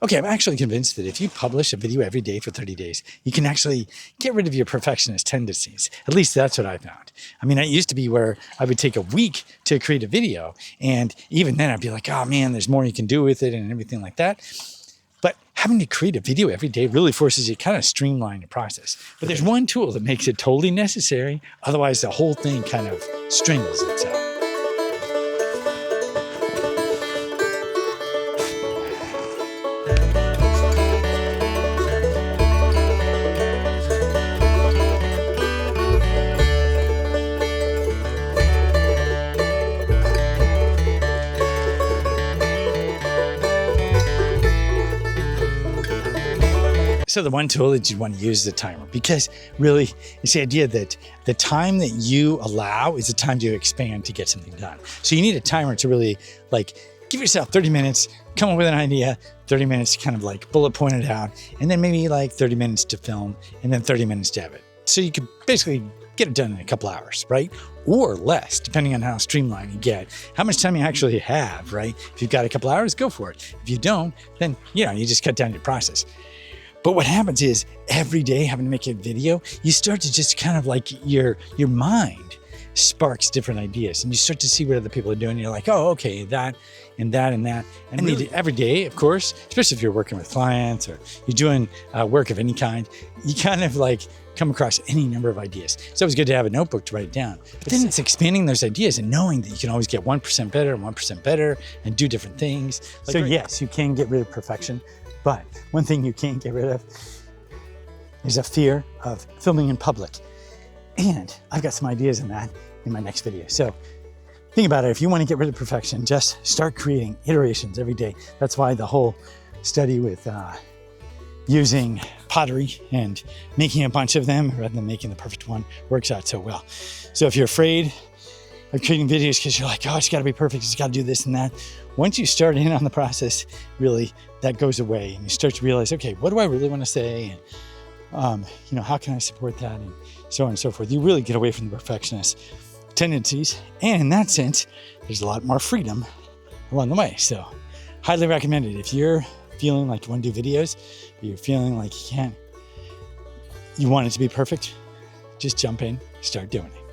Okay, I'm actually convinced that if you publish a video every day for 30 days, you can actually get rid of your perfectionist tendencies. At least that's what I found. I mean, it used to be where I would take a week to create a video. And even then I'd be like, oh man, there's more you can do with it and everything like that. But having to create a video every day really forces you to kind of streamline the process. But there's one tool that makes it totally necessary. Otherwise, the whole thing kind of strangles itself. So the one tool that you want to use is the timer, because really it's the idea that the time that you allow is the time to expand to get something done. So you need a timer to really give yourself 30 minutes, come up with an idea, 30 minutes to kind of bullet point it out, and then maybe 30 minutes to film, and then 30 minutes to edit. So you could basically get it done in a couple hours, right? Or less, depending on how streamlined you get, how much time you actually have, right? If you've got a couple hours, go for it. If you don't, then you just cut down your process. But what happens is every day having to make a video, you start to just kind of your mind sparks different ideas, and you start to see what other people are doing. You're like, oh, okay, that and that and that. And really, every day, of course, especially if you're working with clients or you're doing work of any kind, you kind of come across any number of ideas. So it was good to have a notebook to write it down. But then it's expanding those ideas and knowing that you can always get 1% better and 1% better and do different things. So yes, you can get rid of perfection. But one thing you can't get rid of is a fear of filming in public. And I've got some ideas in that in my next video. So think about it. If you want to get rid of perfection, just start creating iterations every day. That's why the whole study with using pottery and making a bunch of them rather than making the perfect one works out so well. So if you're afraid of creating videos because you're like, oh, it's got to be perfect, it's got to do this and that. Once you start in on the process, really, that goes away, and you start to realize, okay, what do I really want to say, and how can I support that, and so on and so forth. You really get away from the perfectionist tendencies, and in that sense, there's a lot more freedom along the way. So, highly recommended. If you're feeling like you want to do videos, but you're feeling like you want it to be perfect, just jump in, start doing it.